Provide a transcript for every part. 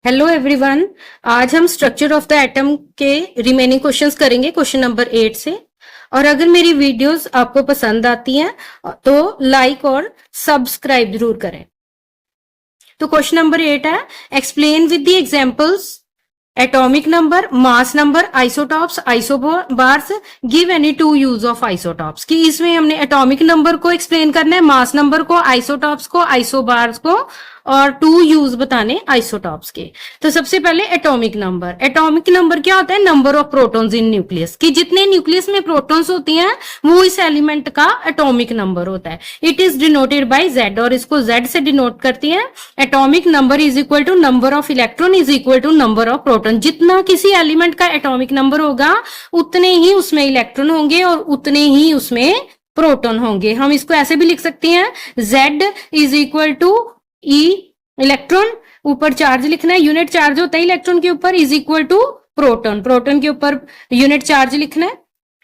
Hello everyone. आज हम structure of the atom के रिमेनिंग क्वेश्चंस करेंगे क्वेश्चन नंबर 8 से। और अगर मेरी वीडियोस आपको पसंद आती हैं तो लाइक और सब्सक्राइब जरूर करें। तो क्वेश्चन नंबर 8 है, explain with the examples atomic number, mass number, isotopes, isobars, give any two use of isotopes. कि इसमें हमने एटॉमिक नंबर को एक्सप्लेन करना है, मास नंबर को, आइसोटॉप्स को, आइसोबार्स को और टू यूज बताने आइसोटॉप्स के। तो सबसे पहले एटॉमिक नंबर। एटॉमिक नंबर क्या होता है? Number of protons in nucleus. कि जितने न्यूक्लियस में प्रोटॉन्स होती हैं वो इस एलिमेंट का एटॉमिक नंबर होता है। It is denoted by Z और इसको जेड से डिनोट करती है। Atomic number is equal to number of electron is equal to number of proton. जितना किसी एलिमेंट का एटॉमिक नंबर होगा उतने ही उसमें इलेक्ट्रॉन होंगे और उतने ही उसमें प्रोटॉन होंगे। हम इसको ऐसे भी लिख सकते हैं, Z is equal to E electron, ऊपर चार्ज लिखना है, यूनिट चार्ज होता है इलेक्ट्रॉन के ऊपर, is equal to proton, proton के ऊपर यूनिट चार्ज लिखना है।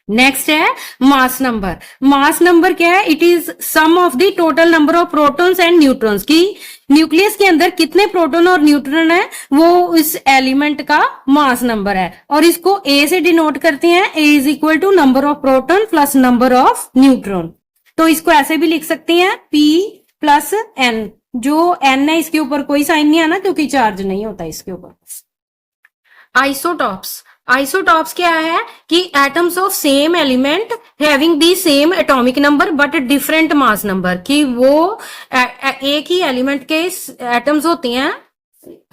नेक्स्ट है मास नंबर। मास नंबर क्या है? It is sum of the total number of protons and neutrons. की न्यूक्लियस के अंदर कितने प्रोटॉन और न्यूट्रॉन है वो इस एलिमेंट का मास नंबर है। और इसको ए से डिनोट करते हैं, A is equal to number of proton plus number of neutron. तो इसको ऐसे भी लिख सकते हैं, पी प्लस एन। जो एन है इसके ऊपर कोई साइन नहीं आना क्योंकि चार्ज नहीं होता इसके ऊपर। आइसोटॉप्स। आइसोटॉप्स क्या है? कि atoms of same element having the same atomic number but different mass number. कि वो एक ही एलिमेंट के एटम्स होते हैं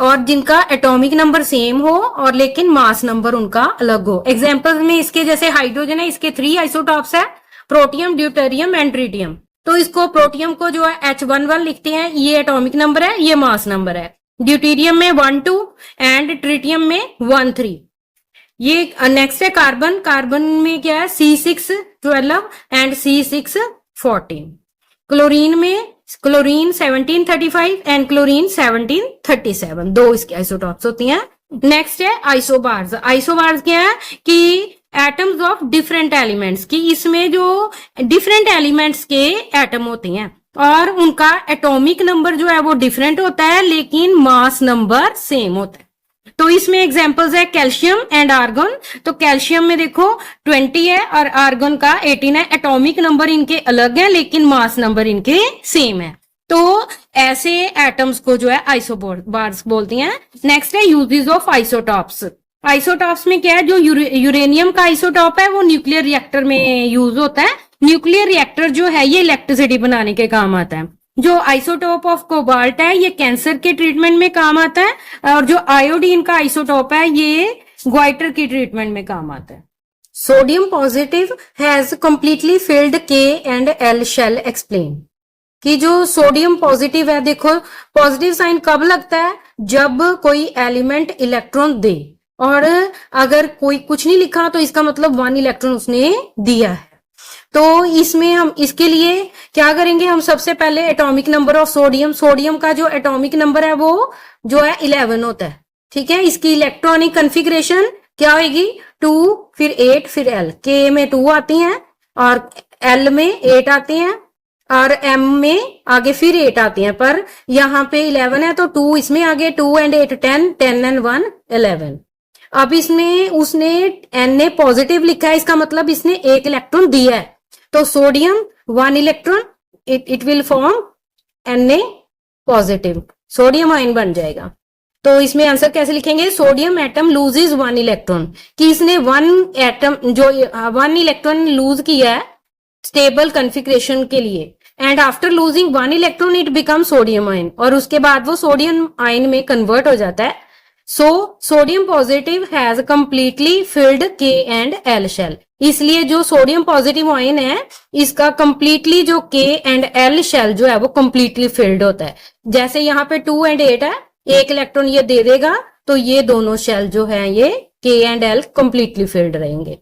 और जिनका एटॉमिक नंबर सेम हो और लेकिन मास नंबर उनका अलग हो। एग्जांपल्स में इसके जैसे हाइड्रोजन है, इसके 3 आइसोटॉप्स है, प्रोटियम, ड्यूटेरियम एंड ट्रिटियम। तो इसको प्रोटियम को जो है H11 लिखते हैं, ये एटॉमिक नंबर है, ये मास नंबर है। ड्यूटेरियम में 1,2 एंड ट्रिटियम में 1,3। ये नेक्स्ट है कार्बन। कार्बन में क्या है? C612 and C614। क्लोरीन में क्लोरीन 1735 एंड क्लोरीन 1737, 2 इसकी आइसोटॉप्स होती हैं। नेक्स्ट है आइसोबार्स। आइसोबार्स क्या है? कि एटम्स ऑफ डिफरेंट एलिमेंट्स। की इसमें जो डिफरेंट एलिमेंट्स के एटम होते हैं और उनका एटॉमिक नंबर जो है वो डिफरेंट होता है लेकिन मास नंबर सेम होता है। तो इसमें एग्जांपल्स है कैल्शियम एंड आर्गन। तो कैल्शियम में देखो 20 है और आर्गन का 18 है। एटॉमिक नंबर इनके अलग है लेकिन मास नंबर इनके सेम है। तो ऐसे एटम्स को जो है आइसोबार्स बोलती हैं। नेक्स्ट है यूजेस ऑफ आइसोटॉप्स। आइसोटॉप्स में क्या है? जो यूरेनियम का आइसोटॉप है वो न्यूक्लियर रिएक्टर में यूज होता है। न्यूक्लियर रिएक्टर जो है ये इलेक्ट्रिसिटी बनाने के काम आता है। जो आइसोटॉप ऑफ कोबाल्ट है ये कैंसर के ट्रीटमेंट में काम आता है और जो आयोडीन का आइसोटॉप है ये ग्वाइटर की ट्रीटमेंट में काम आता है। Sodium positive has completely filled के एंड एल शेल एक्सप्लेन। कि जो सोडियम पॉजिटिव है, देखो पॉजिटिव साइन कब लगता है? जब कोई एलिमेंट इलेक्ट्रॉन दे, और अगर कोई कुछ नहीं लिखा तो इसका मतलब 1 इलेक्ट्रॉन उसने दिया है। तो इसमें हम इसके लिए क्या करेंगे? हम सबसे पहले atomic number of sodium, sodium का जो एटॉमिक नंबर है वो जो है 11 होता है। ठीक है, इसकी इलेक्ट्रॉनिक कन्फिग्रेशन क्या होगी? 2 फिर 8 फिर एल। के में 2 आती हैं और एल में 8 आती हैं और एम में आगे फिर 8 आती हैं। पर यहाँ पे 11 है तो 2 इसमें आगे, 2 एंड 8 10, 10 एंड 1 11। अब इसमें उसने एन ने पॉजिटिव लिखा है, इसका मतलब इसने 1 इलेक्ट्रॉन दिया है। तो sodium 1 electron, it will form Na positive, sodium ion बन जाएगा। तो इसमें आंसर कैसे लिखेंगे? Sodium atom loses 1 electron. कि इसने 1 एटम जो 1 इलेक्ट्रॉन लूज किया है स्टेबल कन्फिग्रेशन के लिए, and after losing 1 electron it become sodium ion, और उसके बाद वो सोडियम आयन में कन्वर्ट हो जाता है। So sodium positive has completely filled के एंड एल शेल। इसलिए जो सोडियम पॉजिटिव आयन है इसका कंप्लीटली जो के एंड एल शेल जो है वो कंप्लीटली फिल्ड होता है। जैसे यहाँ पे 2 एंड 8 है, 1 इलेक्ट्रॉन ये दे देगा तो ये दोनों शेल जो है ये के एंड एल कंप्लीटली फिल्ड रहेंगे।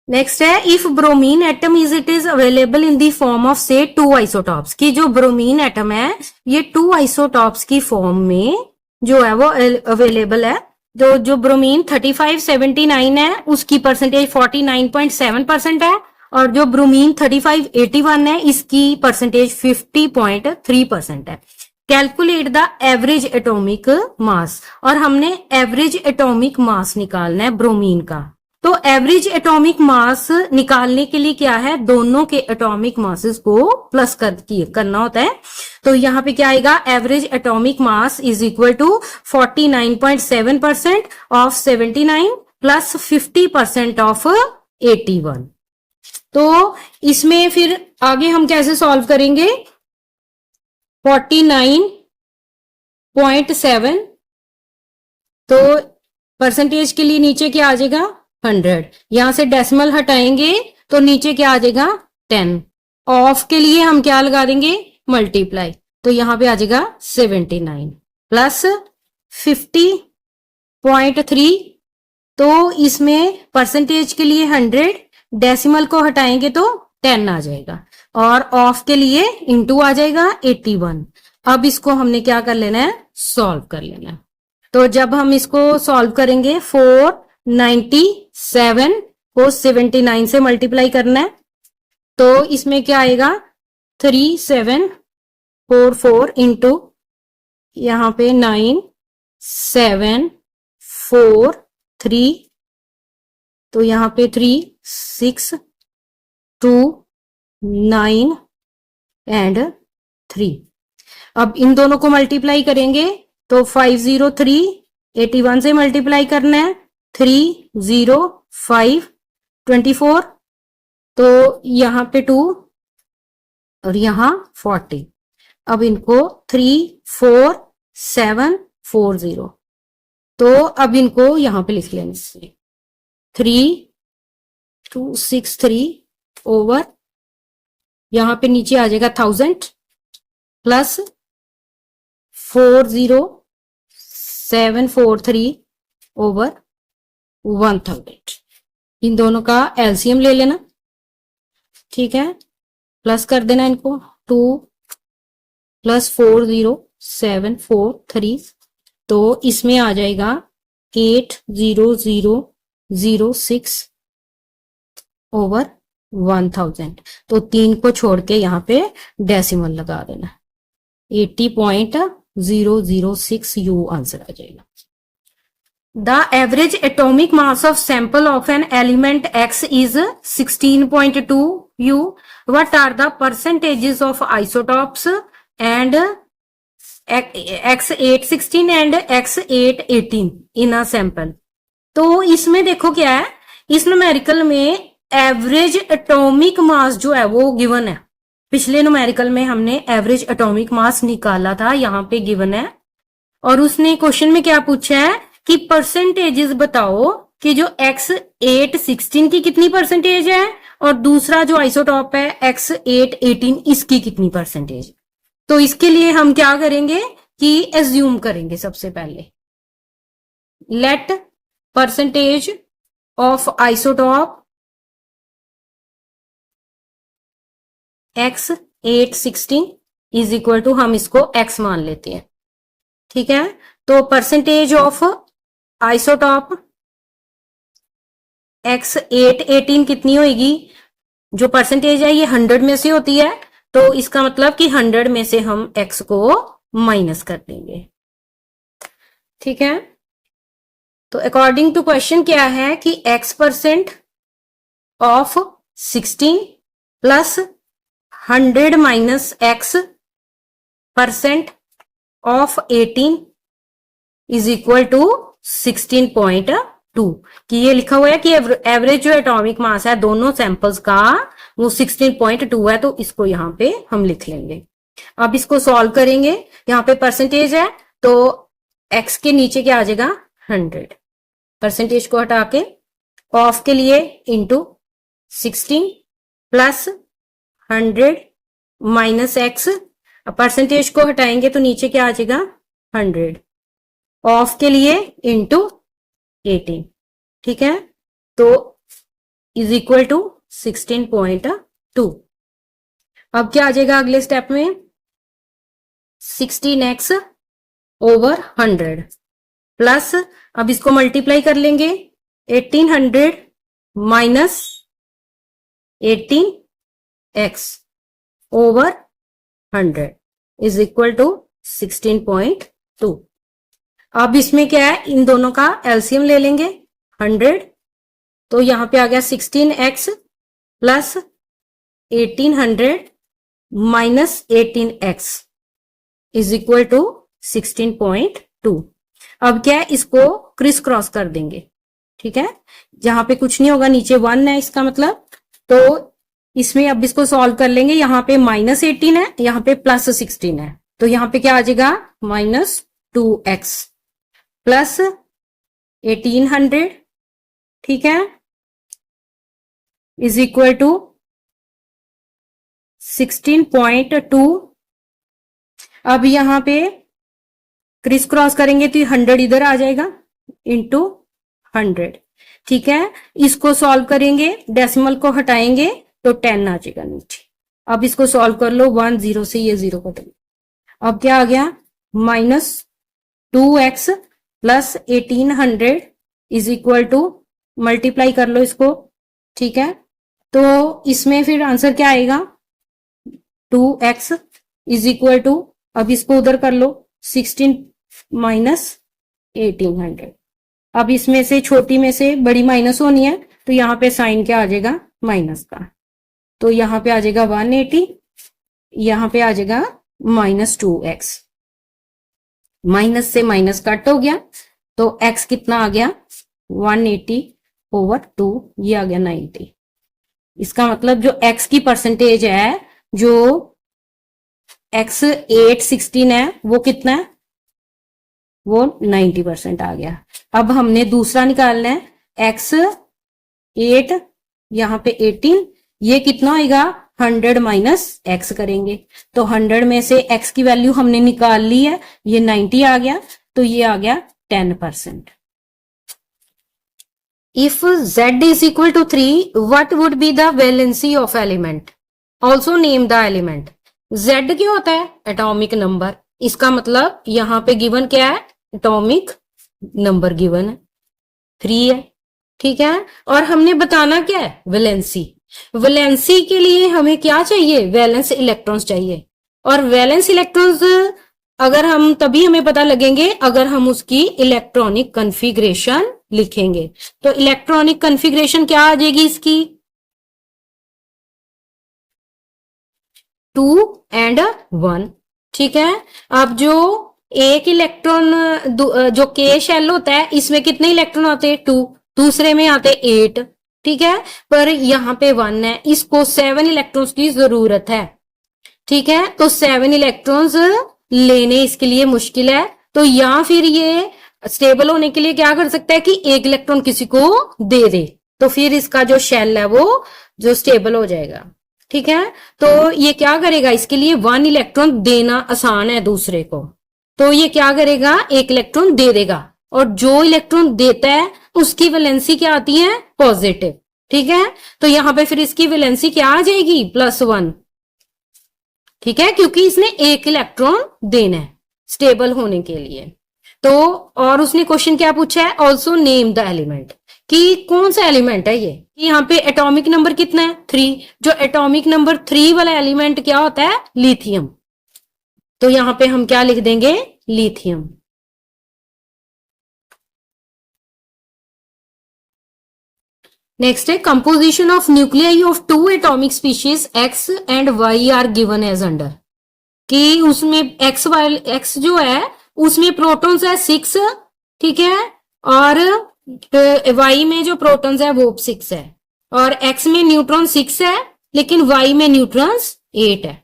नेक्स्ट है if bromine atom it is available in the form of से 2 आइसोटॉप्स। की जो ब्रोमीन एटम है ये 2 आइसोटॉप्स की फॉर्म में जो है वो अवेलेबल है। जो ब्रोमीन 3579 है उसकी परसेंटेज 49.7% है और जो ब्रोमीन 3581 है इसकी परसेंटेज 50.3% है। कैलकुलेट द एवरेज एटॉमिक मास, और हमने एवरेज एटॉमिक मास निकालना है ब्रोमीन का। तो एवरेज एटॉमिक मास निकालने के लिए क्या है, दोनों के एटॉमिक मासेस को प्लस करना होता है। तो यहां पे क्या आएगा, average atomic mass is equal to 49.7% of 79 plus 50% of 81। तो इसमें फिर आगे हम कैसे सॉल्व करेंगे, 49.7, तो परसेंटेज के लिए नीचे क्या आ जाएगा 100, यहां से डेसिमल हटाएंगे तो नीचे क्या आ जाएगा 10, ऑफ के लिए हम क्या लगा देंगे मल्टीप्लाई, तो यहां पे आ जाएगा 79 प्लस 50.3, तो इसमें परसेंटेज के लिए 100, डेसिमल को हटाएंगे तो 10 आ जाएगा, और ऑफ के लिए इंटू आ जाएगा 81। अब इसको हमने क्या कर लेना है, सॉल्व कर लेना है। तो जब हम इसको सॉल्व करेंगे 497 को 79 से मल्टीप्लाई करना है, तो इसमें क्या आएगा 3744 इंटू यहां पे 9743, तो यहां पे 3629 एंड 3। अब इन दोनों को मल्टीप्लाई करेंगे तो 503 81 से मल्टीप्लाई करना है, 30524, तो यहां पे 2 और यहां 40। अब इनको 34740, तो अब इनको यहां पे लिख लेंगे 3263 ओवर, यहां पे नीचे आ जाएगा 1000 प्लस 40743 ओवर 1000। इन दोनों का एलसीएम ले लेना, ठीक है, प्लस कर देना इनको, 2 प्लस 40743, तो इसमें आ जाएगा 80006 ओवर 1000, तो 3 को छोड़ के यहाँ पे डेसिमल लगा देना, 80.006 यू आंसर आ जाएगा। The average atomic mass of sample of an element X is 16.2 U. What are the percentages of isotopes and X816 and X818 in a sample? तो इसमें देखो क्या है, इस न्यूमेरिकल में एवरेज एटॉमिक मास जो है वो गिवन है। पिछले न्यूमेरिकल में हमने एवरेज एटॉमिक मास निकाला था, यहां पे गिवन है, और उसने क्वेश्चन में क्या पूछा है कि परसेंटेजेस बताओ कि जो X816 की कितनी परसेंटेज है और दूसरा जो आइसोटॉप है X818 इसकी कितनी परसेंटेज। तो इसके लिए हम क्या करेंगे कि एज्यूम करेंगे, सबसे पहले let percentage of isotope X816 is equal to, हम इसको X मान लेते हैं, ठीक है। तो परसेंटेज ऑफ आइसोटॉप X818 कितनी होगी, जो परसेंटेज है ये 100 में से होती है, तो इसका मतलब कि 100 में से हम X को माइनस कर देंगे, ठीक है। तो अकॉर्डिंग टू क्वेश्चन क्या है कि X% of 16 plus 100 minus X% of 18 is equal to 16.2, कि ये लिखा हुआ है कि एवरेज जो एटॉमिक मास है दोनों सैंपल्स का वो 16.2 है, तो इसको यहां पे हम लिख लेंगे। अब इसको सॉल्व करेंगे, यहां पे परसेंटेज है तो x के नीचे क्या आ जाएगा 100, परसेंटेज को हटा के ऑफ के लिए into 16 plus 100 minus x, percentage को हटाएंगे तो नीचे क्या आ जाएगा 100, ऑफ के लिए इंटू 18, ठीक है, तो इज इक्वल टू 16.2। अब क्या आ जाएगा अगले स्टेप में 16x ओवर 100 प्लस, अब इसको मल्टीप्लाई कर लेंगे 1800 minus 18x over 100 is equal to 16.2। अब इसमें क्या है, इन दोनों का एलसीएम ले लेंगे 100, तो यहां पे आ गया 16x plus 1800 minus 18x is equal to 16.2। अब क्या है, इसको क्रिस क्रॉस कर देंगे, ठीक है। जहां पे कुछ नहीं होगा नीचे 1 है इसका मतलब, तो इसमें अब इसको सॉल्व कर लेंगे। यहां पे -18 है, यहां पे +16 है, तो यहां पे क्या आ जाएगा -2x प्लस 1800, ठीक है, इज इक्वल टू 16.2। अब यहां पे क्रिस क्रॉस करेंगे तो 100 इधर आ जाएगा इंटू 100, ठीक है। इसको सॉल्व करेंगे, डेसिमल को हटाएंगे तो 10 आ जाएगा नीचे। अब इसको सॉल्व कर लो, 1 0 से ये 0 कट गया। अब क्या आ गया -2x plus 1800 is equal to, multiply कर लो इसको, ठीक है। तो इसमें फिर आंसर क्या आएगा, 2x इज इक्वल टू, अब इसको उधर कर लो 16 माइनस 1800। अब इसमें से छोटी में से बड़ी माइनस होनी है, तो यहां पे साइन क्या आ जाएगा, माइनस का, तो यहां पे आ जाएगा 180, यहां पे आ जाएगा -2x, माइनस से माइनस कट हो गया, तो x कितना आ गया 180/2, ये आ गया 90। इसका मतलब जो x की परसेंटेज है, जो x 816 है, वो कितना है, वो 90% आ गया। अब हमने दूसरा निकालना है, x 8 यहां पे 18, ये कितना होगा 100 माइनस x करेंगे, तो 100 में से x की वैल्यू हमने निकाल ली है, ये 90 आ गया, तो ये आ गया 10%। If z is equal to 3, what would be the valency of element? Also name the element. z क्या होता है, एटॉमिक नंबर, इसका मतलब यहां पे गिवन क्या है, एटॉमिक नंबर गिवन है 3 है, ठीक है। और हमने बताना क्या है, वैलेंसी। वैलेंसी के लिए हमें क्या चाहिए, वैलेंस इलेक्ट्रॉन्स चाहिए, और वैलेंस इलेक्ट्रॉन्स अगर हम तभी हमें पता लगेंगे अगर हम उसकी इलेक्ट्रॉनिक कॉन्फ़िगरेशन लिखेंगे। तो इलेक्ट्रॉनिक कॉन्फ़िगरेशन क्या आ जाएगी इसकी, 2 and 1, ठीक है। अब जो एक इलेक्ट्रॉन जो के शेल होता है, इसमें कितने इलेक्ट्रॉन आते हैं, 2, दूसरे में आते 8, ठीक है, पर यहां पे 1 है, इसको 7 इलेक्ट्रॉन्स की जरूरत है, ठीक है। तो 7 इलेक्ट्रॉन्स लेने इसके लिए मुश्किल है, तो या फिर ये स्टेबल होने के लिए क्या कर सकता है कि एक इलेक्ट्रॉन किसी को दे दे, तो फिर इसका जो शेल है वो जो स्टेबल हो जाएगा, ठीक है। तो ये क्या करेगा, इसके लिए 1 इलेक्ट्रॉन देना आसान है दूसरे को, तो ये क्या करेगा, एक इलेक्ट्रॉन दे देगा, और जो इलेक्ट्रॉन देता है उसकी वैलेंसी क्या आती है, पॉजिटिव, ठीक है। तो यहां पे फिर इसकी वैलेंसी क्या आ जाएगी, +1, ठीक है, क्योंकि इसने एक इलेक्ट्रॉन देना है स्टेबल होने के लिए। तो और उसने क्वेश्चन क्या पूछा है, ऑल्सो नेम द एलिमेंट, कि कौन सा एलिमेंट है ये। यहाँ पे एटॉमिक नंबर कितना है, 3, जो एटॉमिक नंबर 3 वाला एलिमेंट क्या होता है, लिथियम, तो यहां पे हम क्या लिख देंगे, लिथियम। नेक्स्ट है, composition of nuclei of 2 atomic species x and y are given as under, कि उसमें x जो है उसमें प्रोटॉन्स है 6, ठीक है, और y में जो प्रोटॉन्स है वो 6 है, और x में न्यूट्रॉन 6 है लेकिन y में न्यूट्रॉन्स 8 है।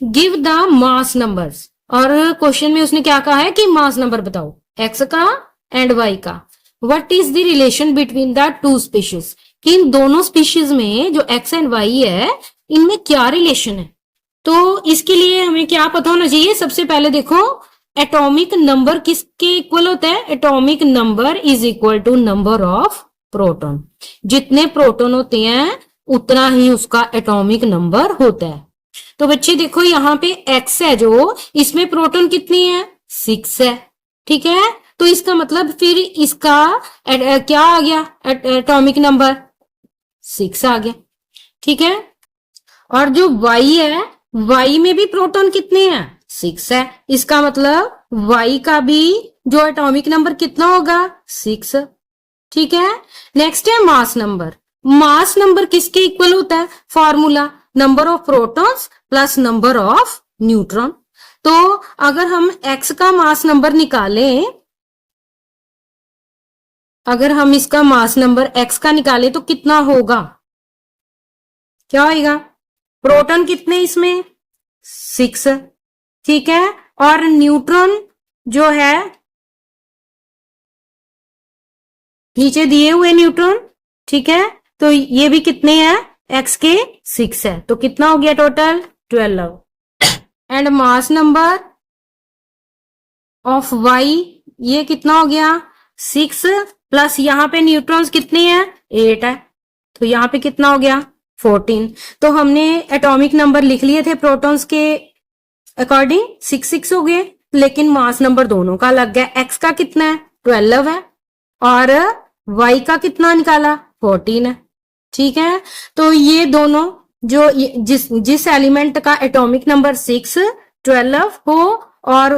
गिव द मास नंबर्स, और क्वेश्चन में उसने क्या कहा है कि मास नंबर बताओ x का एंड y का। What is the relation between the 2 species, कि इन दोनों स्पीशीज में जो x एंड y है इनमें क्या रिलेशन है। तो इसके लिए हमें क्या पता होना चाहिए, सबसे पहले देखो एटॉमिक नंबर किसके इक्वल होता है, atomic number is equal to number of proton, जितने प्रोटॉन होते हैं उतना ही उसका एटॉमिक नंबर होता है। तो बच्चे देखो यहाँ पे x है जो, इसमें प्रोटॉन कितनी है, 6 है, ठीक है। तो इसका मतलब फिर इसका क्या आ गया, एटॉमिक नंबर 6 आ गया, ठीक है। और जो y है, y में भी प्रोटॉन कितने हैं, 6 है। इसका मतलब y का भी जो एटॉमिक नंबर कितना होगा 6। ठीक है। नेक्स्ट है मास नंबर। मास नंबर किसके इक्वल होता है? Formula number of protons plus number of neutron. तो अगर हम x का मास नंबर निकालें, अगर हम इसका मास नंबर x का निकालें तो कितना होगा? क्या होगा? प्रोटॉन कितने इसमें 6। ठीक है। और न्यूट्रॉन जो है नीचे दिए हुए न्यूट्रॉन, ठीक है, तो ये भी कितने हैं? x के 6 है। तो कितना हो गया total? 12। And mass number of y ये कितना हो गया? 6 प्लस यहां पे न्यूट्रॉन्स कितने हैं? 8 है। तो यहां पे कितना हो गया? 14। तो हमने एटॉमिक नंबर लिख लिए थे प्रोटॉन्स के अकॉर्डिंग 6 हो गए, लेकिन मास नंबर दोनों का अलग है। x का कितना है? 12 है और y का कितना निकाला? 14 है। ठीक है। तो ये दोनों जो जिस एलिमेंट का एटॉमिक नंबर 6, 12 हो और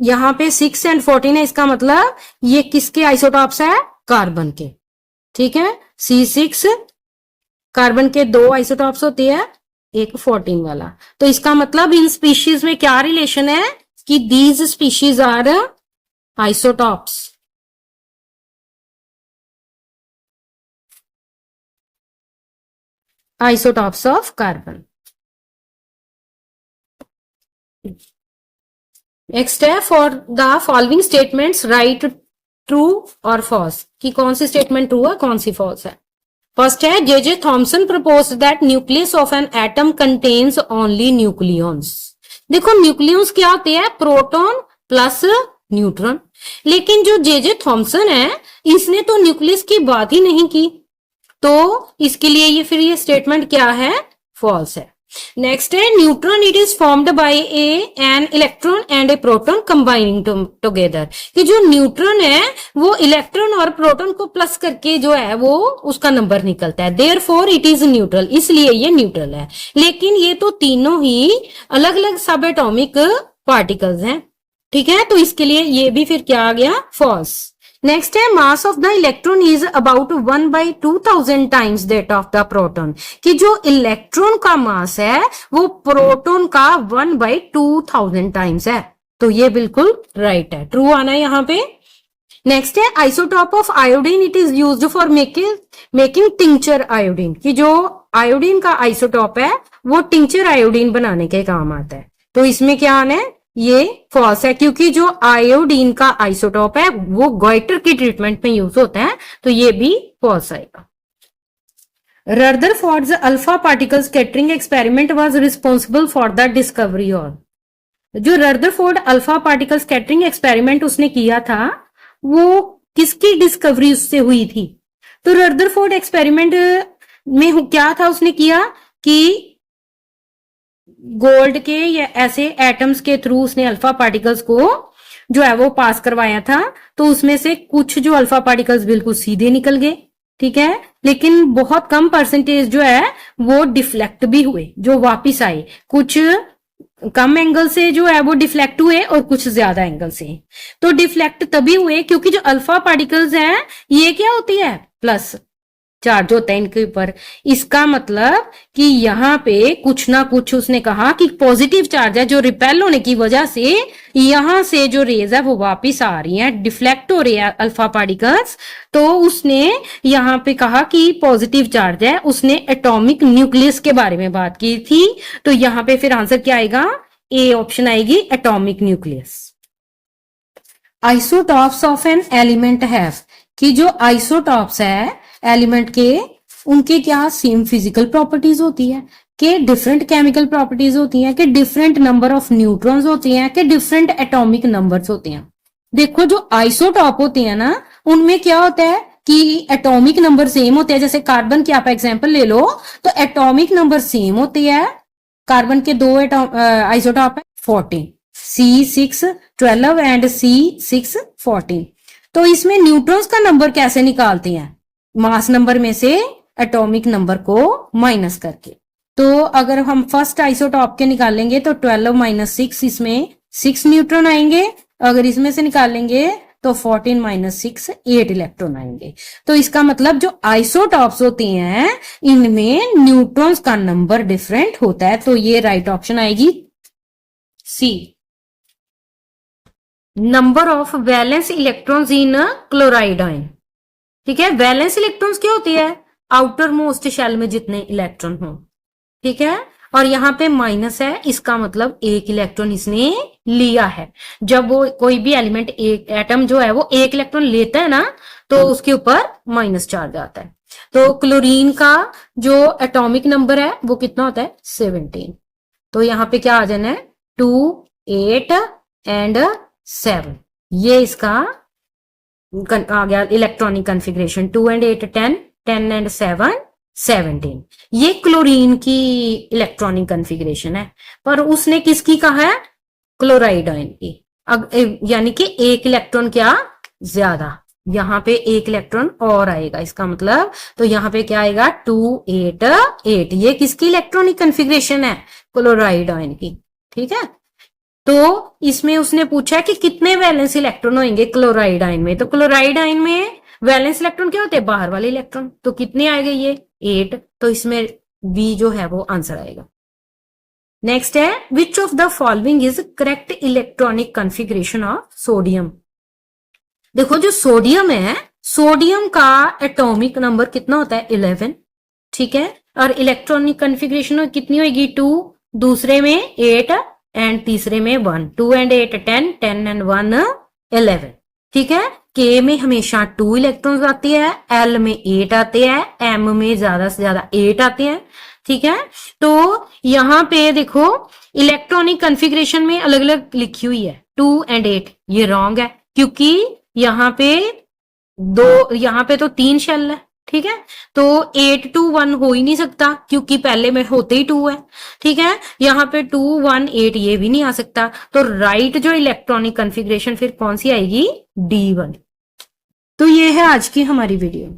यहाँ पे 6 एंड 14 है, इसका मतलब ये किसके आइसोटॉप्स है? कार्बन के। ठीक है। C6 कार्बन के 2 आइसोटॉप्स होते हैं, एक 14 वाला। तो इसका मतलब इन स्पीशीज में क्या रिलेशन है कि these species are isotopes. Isotopes of carbon. Next है for the following statements right true और फॉल्स, कि कौन सी स्टेटमेंट ट्रू है कौन सी फॉल्स है। फर्स्ट है J Thomson propose that nucleus of an atom contains only nucleons. देखो न्यूक्लियॉन्स क्या होते हैं? Proton plus neutron. लेकिन जो जे थॉमसन है इसने तो न्यूक्लियस की बात ही नहीं की, तो इसके लिए ये फिर ये स्टेटमेंट क्या है? फॉल्स है। नेक्स्ट है neutron it is formed by an electron and A proton combining together, कि जो न्यूट्रॉन है वो इलेक्ट्रॉन और प्रोटॉन को प्लस करके जो है वो उसका नंबर निकलता है। देयरफॉर इट इज न्यूट्रल, इसलिए ये न्यूट्रल है। लेकिन ये तो तीनों ही अलग अलग सब एटॉमिक पार्टिकल्स हैं। ठीक है। तो इसके लिए ये भी फिर क्या आ गया? फॉल्स। नेक्स्ट है mass of the electron is about 1/2000 times that of the proton, कि जो इलेक्ट्रॉन का मास है वो प्रोटॉन का 1/2000 टाइम्स है। तो ये बिल्कुल राइट है, ट्रू आना है यहाँ पे। नेक्स्ट है isotope of iodine it is used for making tincture iodine, कि जो आयोडीन का आइसोटॉप है वो टिंचर आयोडीन बनाने के काम आता है। तो इसमें क्या आना है? ये फॉल्स है, क्योंकि जो आयोडीन का आइसोटॉप है वो गॉइटर की ट्रीटमेंट में यूज होता है। तो ये भी फॉल्स आएगा। Rutherford's alpha particle scattering experiment was responsible for the discovery of, जो Rutherford alpha particle scattering experiment उसने किया था वो किसकी डिस्कवरी उससे हुई थी? तो रदरफोर्ड एक्सपेरिमेंट में क्या था उसने किया कि गोल्ड के या ऐसे एटम्स के थ्रू उसने अल्फा पार्टिकल्स को जो है वो पास करवाया था। तो उसमें से कुछ जो अल्फा पार्टिकल्स बिल्कुल सीधे निकल गए, ठीक है, लेकिन बहुत कम परसेंटेज जो है वो डिफ्लेक्ट भी हुए, जो वापिस आए। कुछ कम एंगल से जो है वो डिफ्लेक्ट हुए और कुछ ज्यादा एंगल से। तो डिफ्लेक्ट तभी हुए क्योंकि जो अल्फा पार्टिकल्स हैं ये क्या होती है? प्लस चार्ज होता है इनके ऊपर। इसका मतलब कि यहाँ पे कुछ ना कुछ उसने कहा कि पॉजिटिव चार्ज है, जो रिपेल होने की वजह से यहां से जो रेज है वो वापिस आ रही हैं, डिफ्लेक्ट हो रही है अल्फा पार्टिकल्स। तो उसने यहाँ पे कहा कि पॉजिटिव चार्ज है, उसने एटॉमिक न्यूक्लियस के बारे में बात की थी। तो यहाँ पे फिर आंसर क्या आएगा? ए ऑप्शन आएगी, atomic nucleus. Isotopes of an element have, कि जो आइसोटॉप्स है एलिमेंट के उनके क्या सेम फिजिकल प्रॉपर्टीज होती है, कि डिफरेंट केमिकल प्रॉपर्टीज होती हैं, कि डिफरेंट नंबर ऑफ न्यूट्रॉन्स होते हैं, कि डिफरेंट एटॉमिक नंबर्स होते हैं। देखो जो आइसोटॉप होते हैं ना उनमें क्या होता है कि एटॉमिक नंबर सेम होते हैं। जैसे कार्बन की आप एग्जांपल ले लो तो एटॉमिक नंबर सेम होते हैं। कार्बन के 2 आइसोटॉप है 14, C6 12 एंड C6 14। तो इसमें न्यूट्रॉन्स का नंबर कैसे निकालते हैं? मास नंबर में से एटॉमिक नंबर को माइनस करके। तो अगर हम फर्स्ट आइसोटॉप के निकालेंगे तो 12 माइनस 6, इसमें 6 न्यूट्रॉन आएंगे। अगर इसमें से निकालेंगे तो 14 माइनस 6 8 इलेक्ट्रॉन आएंगे। तो इसका मतलब जो आइसोटॉप्स होते हैं इनमें न्यूट्रॉन्स का नंबर डिफरेंट होता है। तो ये राइट ऑप्शन आएगी C. Number of valence electrons in chloride ion. ठीक है, वैलेंस इलेक्ट्रॉन्स क्या होती है? आउटर मोस्ट शेल में जितने इलेक्ट्रॉन हो। ठीक है, और यहां पे माइनस है, इसका मतलब एक इलेक्ट्रॉन इसने लिया है। जब वो कोई भी एलिमेंट एक एटम जो है वो एक इलेक्ट्रॉन लेता है ना तो उसके ऊपर माइनस चार्ज आता है। तो क्लोरीन का जो एटॉमिक नंबर है वो कितना होता है? 17। तो यहां पे क्या आ जाना है? 2 8 एंड 7। ये इसका आ गया इलेक्ट्रॉनिक कॉन्फ़िगरेशन। 2 and 8 10, 10 and 7 17। ये क्लोरीन की इलेक्ट्रॉनिक कॉन्फ़िगरेशन है। पर उसने किसकी कहा है? क्लोराइड आयन की। यानी कि एक इलेक्ट्रॉन क्या ज्यादा, यहां पे एक इलेक्ट्रॉन और आएगा। इसका मतलब तो यहां पे क्या आएगा? 2 8 8। ये किसकी इलेक्ट्रॉनिक कॉन्फ़िगरेशन है? क्लोराइड आयन की। ठीक है, तो इसमें उसने पूछा कि कितने वैलेंस इलेक्ट्रॉन होंगे क्लोराइड आयन में। तो क्लोराइड आयन में वैलेंस इलेक्ट्रॉन क्या होते हैं? बाहर वाले इलेक्ट्रॉन। तो कितने आएंगे? ये 8। तो इसमें बी जो है वो आंसर आएगा। नेक्स्ट है which of the following is correct electronic configuration of sodium. देखो जो सोडियम है, सोडियम का एटॉमिक नंबर कितना होता है? 11। ठीक है, और इलेक्ट्रॉनिक कॉन्फ़िगरेशन कितनी होगी? 2, दूसरे में 8 एंड तीसरे में 1। 2 एंड 8 10, 10 एंड 1 11। ठीक है, के में हमेशा 2 इलेक्ट्रॉन्स आते हैं, एल में 8 आते हैं, एम में ज्यादा से ज्यादा 8 आते हैं। ठीक है, तो यहां पे देखो इलेक्ट्रॉनिक कॉन्फ़िगरेशन में अलग अलग लिखी हुई है 2 एंड 8। ये रॉन्ग है क्योंकि यहां पे तो 3 शेल है। ठीक है, तो 8 2 1 हो ही नहीं सकता क्योंकि पहले में होते ही 2 है। ठीक है, यहाँ पे 2 1 8 ये भी नहीं आ सकता। तो राइट जो इलेक्ट्रॉनिक कॉन्फ़िगरेशन फिर कौन सी आएगी? D1। तो ये है आज की हमारी वीडियो।